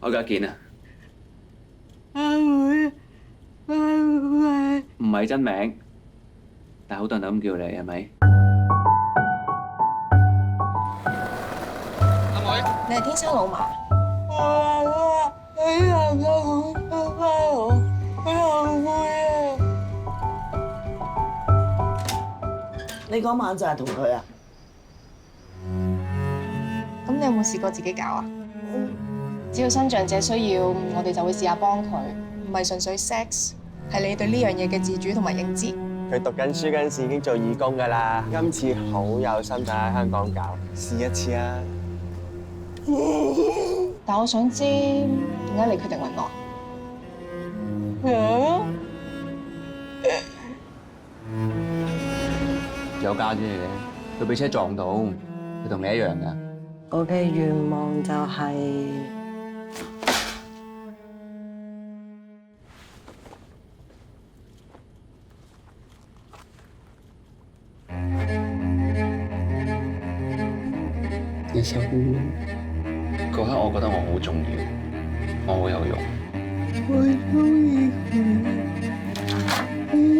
我叫阿健啊，唔係真名，但係好多人都咁叫你，係咪？阿妹，你係天生老麻？你嗰晚就係同佢啊？咁你有冇試過自己搞啊？只要新長者需要，我哋就會試下幫佢，唔係純粹 sex，係你對呢樣嘢嘅自主同埋認知。佢讀緊書嗰陣時已經做義工㗎啦，今次好有心想喺香港搞，試一次啊！但我想知點解你決定揾我？有家姐嘅，佢俾車撞到，佢同你一樣㗎。我嘅願望就係一首歌，嗰刻我覺得我好重要，我好有用。我中意佢。